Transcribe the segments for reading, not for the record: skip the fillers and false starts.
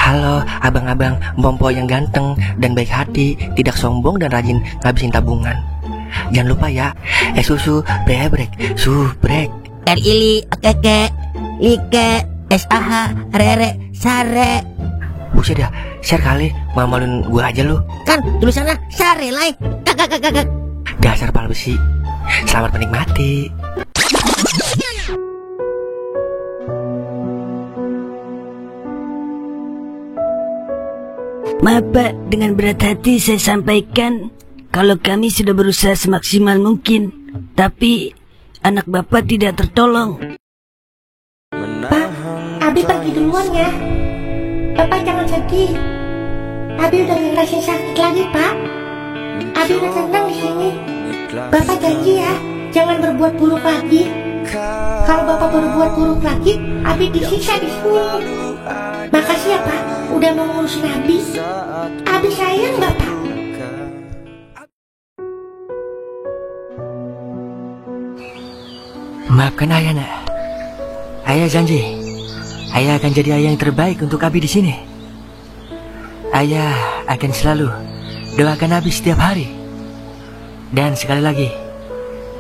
Halo abang-abang Mpompo yang ganteng dan baik hati, tidak sombong dan rajin ngabisin tabungan. Jangan lupa ya, susu brebrek, subrek. Ili okeke, like, sah, rere, sare. Buset dah, share kali, mamalin gue aja lu. Kan tulisannya sare lai. Kakak. Dasar pal besi. Selamat menikmati. Maaf Pak, dengan berat hati saya sampaikan kalau kami sudah berusaha semaksimal mungkin, tapi anak Bapak tidak tertolong. Pak, Abi pergi duluan ya. Bapak jangan sedih. Abi udah ngerasain sakit lagi, Pak. Abi udah tenang di sini. Bapak janji ya, jangan berbuat buruk lagi. Kalau Bapak berbuat buruk lagi, Abi disiksa di sini. Makasih ya Pak, udah mau ngurusin Abi. Abi sayang Bapak. Maafkan ayah nak. Ayah janji, ayah akan jadi ayah yang terbaik untuk Abi di sini. Ayah akan selalu doakan Abi setiap hari. Dan sekali lagi,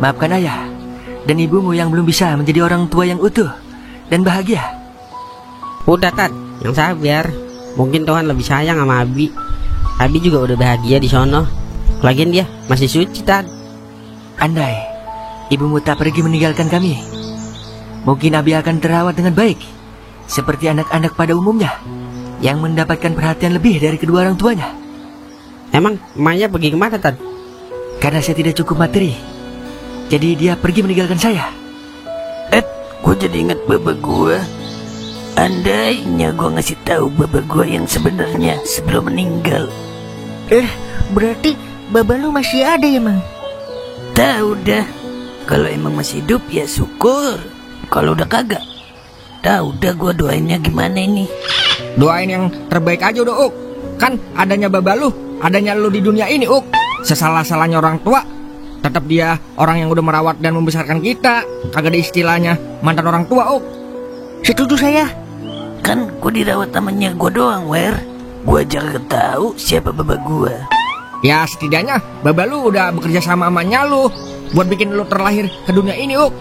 maafkan ayah dan ibumu yang belum bisa menjadi orang tua yang utuh dan bahagia. Udah Tat, yang sabar. Mungkin Tuhan lebih sayang sama Abi. Abi juga udah bahagia di sono. Lagian dia masih suci Tat. Andai ibumu tak pergi meninggalkan kami, mungkin Abi akan terawat dengan baik seperti anak-anak pada umumnya yang mendapatkan perhatian lebih dari kedua orang tuanya. Emang emaknya pergi kemana Tat? Karena saya tidak cukup materi, jadi dia pergi meninggalkan saya. Gue jadi ingat bapak gue. Andainya gue ngasih tahu bapak gue yang sebenarnya sebelum meninggal. Berarti baba lu masih ada ya, Mang? Tahu dah. Kalau emang masih hidup ya syukur. Kalau udah kagak, tahu dah gue doainnya gimana ini. Doain yang terbaik aja udah, Uk. Kan adanya baba lu, adanya lu di dunia ini, Uk. Sesalah-salahnya orang tua, tetap dia orang yang udah merawat dan membesarkan kita. Kagak ada istilahnya mantan orang tua, Uk. Setuju saya. Kan gue dirawat temennya gue doang, Wer. Gue aja kagak tahu siapa baba gue. Ya setidaknya baba lu udah bekerja sama amanya lu buat bikin lu terlahir ke dunia ini, Uk.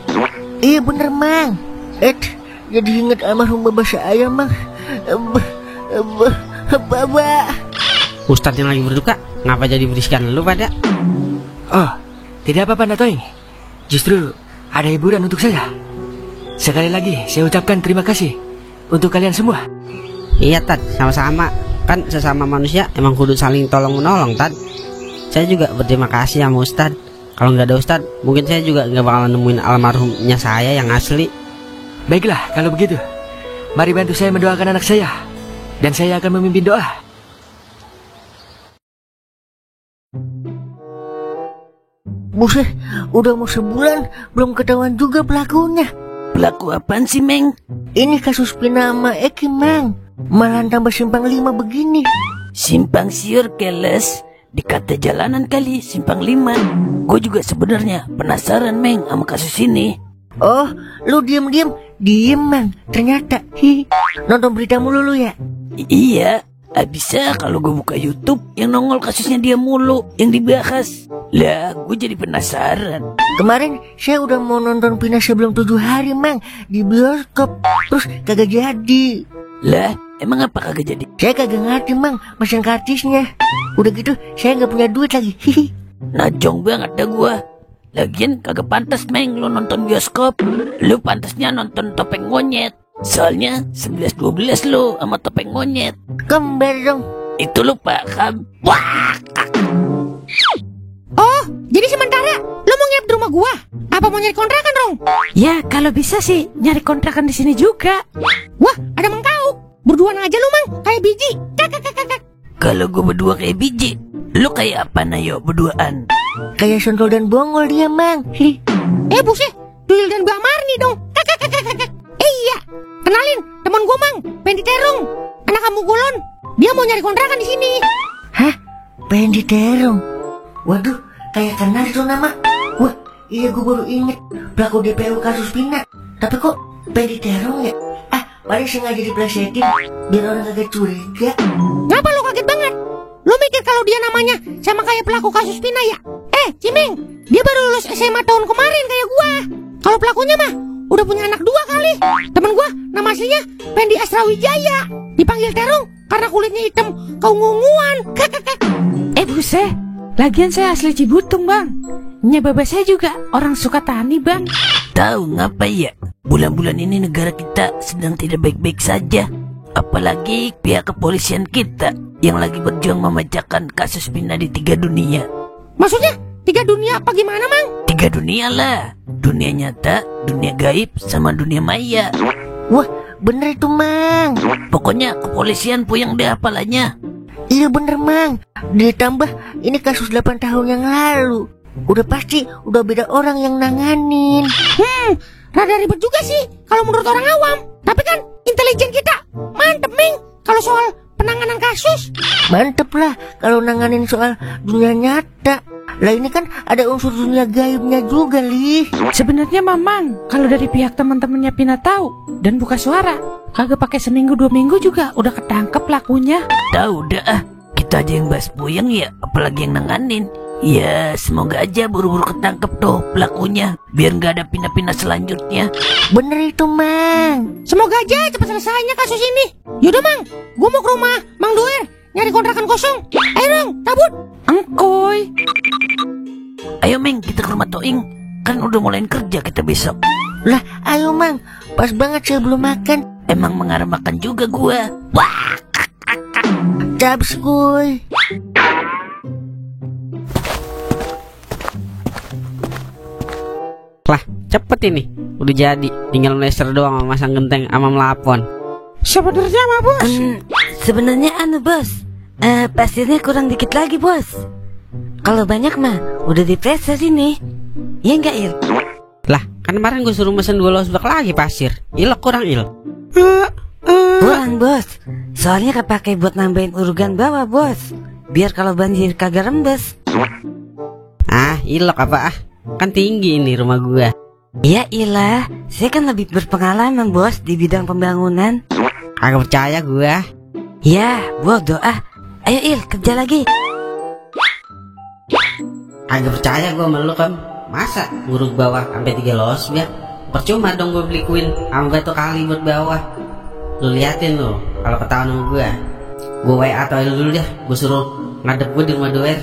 Iya bener, Mang. Jadi inget almarhum baba saya, Mang. Baba. Ustadz yang lagi berduka, ngapa jadi beriskan lu pada? Oh, tidak apa-apa Natoing. Justru ada hiburan untuk saya. Sekali lagi saya ucapkan terima kasih untuk kalian semua. Iya Tat, sama-sama. Kan sesama manusia emang kudu saling tolong-menolong Tat. Saya juga berterima kasih sama Ustadz. Kalau nggak ada Ustadz, mungkin saya juga nggak bakalan nemuin almarhumnya saya yang asli. Baiklah kalau begitu, mari bantu saya mendoakan anak saya, dan saya akan memimpin doa. Buset, udah mau sebulan belum ketahuan juga pelakunya. Pelaku apaan sih, Meng? Ini kasus Pina sama Eki, Mang. Malah tambah simpang 5 begini. Simpang siur keles. Dikata jalanan kali, simpang 5. Gue juga sebenarnya penasaran, Meng, sama kasus ini. Oh, lu diem, Mang. Ternyata, nonton berita mulu lu ya? Iya, bisa kalau gue buka YouTube yang nongol kasusnya dia mulu yang dibahas. Lah, gue jadi penasaran. Kemarin saya udah mau nonton Pina sebelum 7 hari, Mang, di bioskop. Terus kagak jadi. Lah, emang apa kagak jadi? Saya kagak ngerti, Mang, mesin kartisnya. Udah gitu, saya nggak punya duit lagi. Najong banget dah gua. Lagian kagak pantas, Meng, lu nonton bioskop. Lu pantasnya nonton Topeng Monyet. Soalnya 11-12 lu sama Topeng Monyet. Kembar dong. Itu lu paham. Wah. Oh, jadi sementara lo mau nginep di rumah gua? Apa mau nyari kontrakan, Rong? Ya, kalau bisa sih nyari kontrakan di sini juga. Wah, ada Mang Kau. Berduaan aja lu, Mang, kayak biji. Kakak. Kalau gue berdua kayak biji, lu kayak apa Nayo berduaan? Kayak Sontol dan Bongol dia, Mang. Buset, Tuyul dan Mbak Marni dong. Kakak. Iya, kenalin teman gua, Mang, Pendi Terung, anak kamu Gulon. Dia mau nyari kontrakan di sini. Hah? Pendi Terung? Waduh, kayak kenal itu nama. Wah, iya gue baru inget pelaku DPO kasus Pina. Tapi kok Pendi Terung ya? Pada sengaja diplesetin biar orang kagak curiga. Ngapa lo kaget banget? Lo mikir kalau dia namanya sama kayak pelaku kasus Pina ya? Cimeng, dia baru lulus SMA tahun kemarin kayak gua. Kalau pelakunya mah udah punya anak 2 kali. Temen gua nama aslinya Pendi Asrawijaya. Dipanggil Terong karena kulitnya hitam keunguan. Buset, lagian saya asli Cibutung bang. Nya baba saya juga orang Sukatani bang. Tahu ngapa ya? Bulan-bulan ini negara kita sedang tidak baik-baik saja. Apalagi pihak kepolisian kita yang lagi berjuang memecahkan kasus Pina di 3 dunia. Maksudnya 3 dunia apa gimana mang? 3 dunia lah. Dunia nyata, dunia gaib, sama dunia maya. Wah, bener itu Mang. Pokoknya kepolisian puyeng deh hafalannya. Iya bener Mang. Ditambah ini kasus 8 tahun yang lalu. Udah pasti udah beda orang yang nanganin. Rada ribet juga sih kalau menurut orang awam. Tapi kan intelijen kita mantep Ming kalau soal penanganan kasus. Mantep lah kalau nanganin soal dunia nyata. Lah ini kan ada unsur dunia gaibnya juga, Lih. Sebenarnya Mamang, kalau dari pihak teman-temannya Pina tahu dan buka suara, kagak pakai seminggu 2 minggu juga udah ketangkep pelakunya. Tahu dah, kita aja yang bahas puyeng ya, apalagi yang nanganin. Ya semoga aja buru-buru ketangkep tuh pelakunya, biar nggak ada pindah-pindah selanjutnya. Bener itu Mang. Semoga aja cepat selesainya kasus ini. Yaudah Mang, gua mau ke rumah Mang Doer nyari kontrakan kosong. Ayo dong, tabut. Engkoy. Ayo Meng, kita ke rumah Toing. Kan udah mulain kerja kita besok. Lah ayo Mang, pas banget saya belum makan. Emang mengarah makan juga gua. Wah, Cabs kuy. Lah, cepet ini. Udah jadi, tinggal laser doang sama masang genteng sama melapon. Sebenarnya mah bos. Sebenarnya bos, pasirnya kurang dikit lagi bos. Kalau banyak mah udah dipreser ini. Ya enggak Il? Lah, kan kemarin gue suruh mesen 2 losbak lagi pasir. Ilok kurang Il. Kurang bos. Soalnya kepake buat nambahin urugan bawah bos. Biar kalau banjir kagak rembes. Ah, ilok apa ah? Kan tinggi ini rumah gua. Ya ilah, saya kan lebih berpengalaman bos di bidang pembangunan. Kagak percaya gua. Ya, bodoh ah. Ayo Il, kerja lagi. Kagak percaya gua sama lu kan. Masa nguruk bawah sampai 3 losbak? Percuma dong gua beli kuil sama batu kali buat bawah. Lu liatin lu kalau ketahuan sama gua. Gua WA Toil dulu dah. Gua suruh ngadep gua di rumah Doer.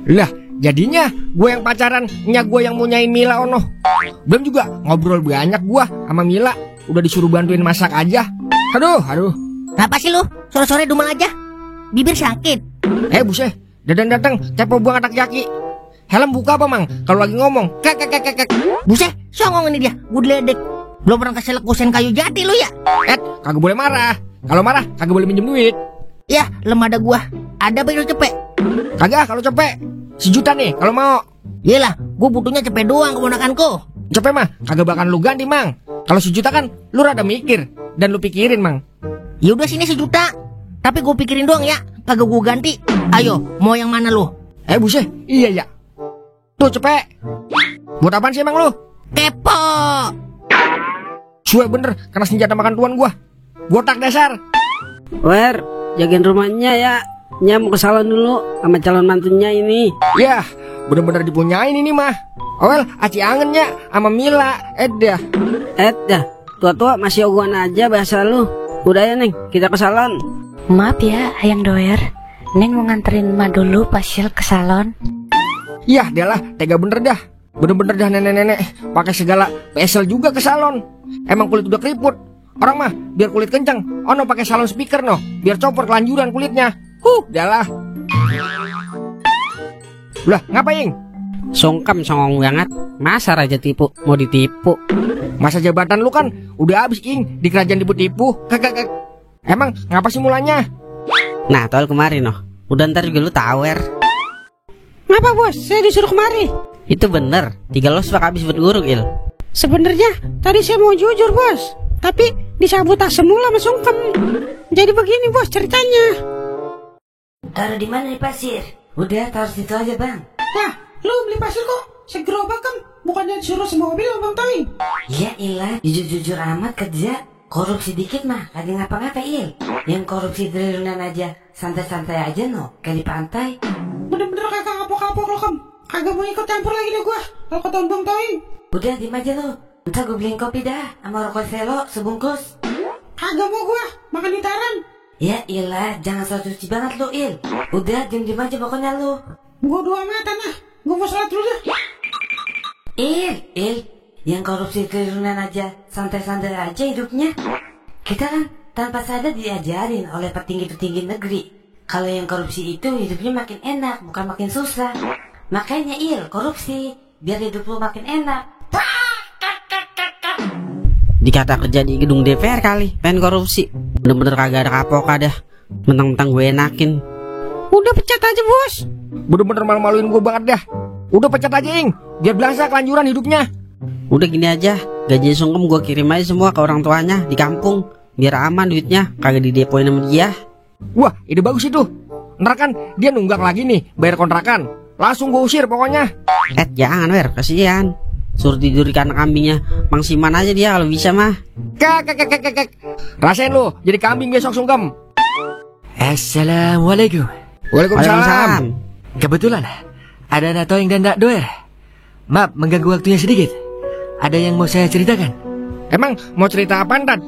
Lah, jadinya gue yang pacaran, gue yang munyain Mila ono. Belum juga ngobrol banyak gue sama Mila. Udah disuruh bantuin masak aja. Aduh. Kenapa sih lu? Sore-sore dumel aja. Bibir sakit. Buset, Dadan datang cepo buang atak yaki. Helm buka apa Mang? Kalau lagi ngomong kek. Buset, songong ini dia. Gue diledek. Belum pernah kasih lekusen kayu jati lu ya? Kagak boleh marah. Kalau marah kagak boleh minjem duit. Ya, lemada gua. Ada apa itu cepet? Kagak, kalau cepet 1 juta nih kalau mau. Iyalah, gue butuhnya cepet doang keponakanku. Cepet mah kagak bakal lu ganti Mang. Kalau 1 juta kan lu rada mikir dan lu pikirin Mang. Ya udah sini 1 juta. Tapi gue pikirin doang ya, kagak gue ganti. Ayo, mau yang mana lu? Buset, iya ya. Tuh cepet. Buat apaan sih emang lu? Kepo. Suwe bener karena senjata makan tuan gua. Botak dasar. Wer, jagain rumahnya ya. Nya mau ke salon dulu sama calon mantunya ini. Yah, bener-bener dipunyain ini mah. Awel, aci angennya sama Mila. Dah. Tua-tua masih oguan aja bahasa lu. Udah ya Neng, kita ke salon. Maaf ya Ayang Doer, Neng mau nganterin Ma dulu pasil ke salon. Yah, dia lah, tega bener dah. Bener-bener dah nenek-nenek pakai segala pesel juga ke salon. Emang kulit udah keriput. Orang mah biar kulit kencang, ono pakai salon speaker no, biar copot kelanjuran kulitnya. Dah lah. Lah, ngapain? Songkam songong banget. Masa raja tipu mau ditipu? Masa jabatan lu kan udah habis Ing di kerajaan tipu-tipu. Kek. Emang ngapa sih mulanya? Nah, Tol kemarin noh. Udah ntar juga lu tawer. Ngapa bos? Saya disuruh kemari. Itu bener. 3 losbak habis buat guruk Il. Sebenarnya tadi saya mau jujur bos, tapi disabotase mulu sama Sungkem. Jadi begini bos ceritanya. Taruh di mana nih pasir? Udah taruh situ aja bang. Nah, lu beli pasir kok segerobak kan? Bukannya disuruh semobil Bang Toing? Ya ilah, jujur-jujur amat kerja. Korupsi dikit mah, kagak ngapa-ngapa Il. Yang korupsi triliunan aja, santai-santai aja no, kayak di pantai. Bener-bener kagak kapok-kapok lo Kam. Kagak mau ikut campur lagi deh gua. Kalau kata Bang Toing. Udah diem aja lo. Ntar gue beliin kopi dah, sama rokok selo sebungkus. Kagak mau gua, makan di taran. Ya ilah, jangan so cuci banget lo Il. Udah diem aja pokoknya lo. Gua dua mata nah. Gua mau sholat dulu dah. Il, yang korupsi triliunan aja, santai-santai aja hidupnya. Kita kan tanpa sadar diajarin oleh petinggi-petinggi negeri. Kalau yang korupsi itu hidupnya makin enak, bukan makin susah. Makanya Il, korupsi, biar hidup lu makin enak. Dikata kerja di gedung DPR kali, pengen korupsi. Bener-bener kagak ada kapok dah. Mentang-mentang gue enakin. Udah pecat aja bos. Bener-bener malu-maluin gue banget dah. Udah pecat aja Ing, biar belangsa kelanjuran hidupnya. Udah gini aja, gaji sungkem gue kirim aja semua ke orang tuanya di kampung. Biar aman duitnya, kagak didepoin sama dia. Wah, ide bagus itu. Ntar kan dia nunggak lagi nih bayar kontrakan. Langsung gue usir pokoknya. Jangan Wer, kasihan. Suruh tidur ikan kambingnya Mang Siman aja dia kalau bisa mah. Kek. Rasain lu jadi kambing besok sungkem. Assalamualaikum. Waalaikumsalam. Kebetulan ada Natoing dan Nak Doer. Maaf mengganggu waktunya sedikit. Ada yang mau saya ceritakan. Emang mau cerita apaan Tad?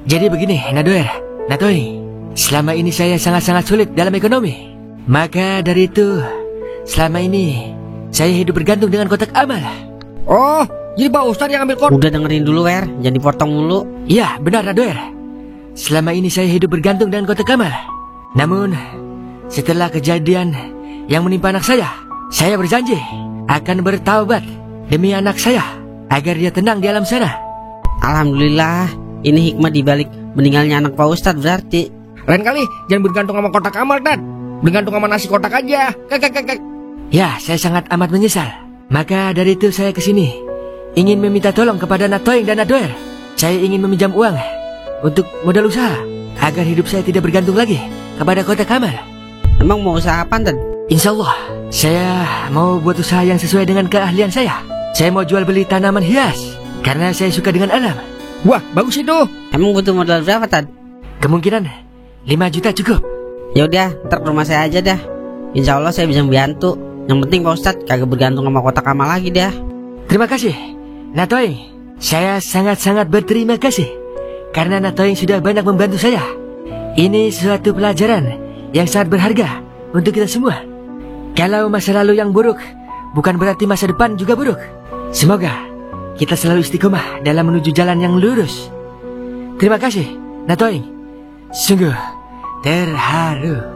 Jadi begini Nak Doer, Natoing. Selama ini saya sangat-sangat sulit dalam ekonomi. Maka dari itu selama ini saya hidup bergantung dengan kotak amal. Oh, jadi Pak Ustadz yang ambil Udah dengerin dulu Wer, jangan dipotong mulu. Iya benar Nak Doer. Selama ini saya hidup bergantung dengan kotak amal. Namun setelah kejadian yang menimpa anak saya berjanji akan bertaubat demi anak saya agar dia tenang di alam sana. Alhamdulillah, ini hikmah dibalik meninggalnya anak Pak Ustadz berarti. Lain kali jangan bergantung sama kotak amal Tad. Bergantung sama nasi kotak aja. Kek. Ya, saya sangat amat menyesal. Maka dari itu saya kesini ingin meminta tolong kepada Natoing dan Nadoer. Saya ingin meminjam uang untuk modal usaha agar hidup saya tidak bergantung lagi kepada kotak amal. Emang mau usaha apa Tad? Insya Allah saya mau buat usaha yang sesuai dengan keahlian saya. Saya mau jual beli tanaman hias karena saya suka dengan alam. Wah, bagus itu. Emang butuh modal berapa Tad? Kemungkinan 5 juta cukup. Ya udah, ntar ke rumah saya aja dah. Insya Allah saya bisa membantu. Yang penting Pak Ustadz kagak bergantung sama kotak amal lagi dah. Terima kasih Natoing. Saya sangat-sangat berterima kasih karena Natoing sudah banyak membantu saya. Ini suatu pelajaran yang sangat berharga untuk kita semua. Kalau masa lalu yang buruk bukan berarti masa depan juga buruk. Semoga kita selalu istiqomah dalam menuju jalan yang lurus. Terima kasih Natoing. Sungguh terharu.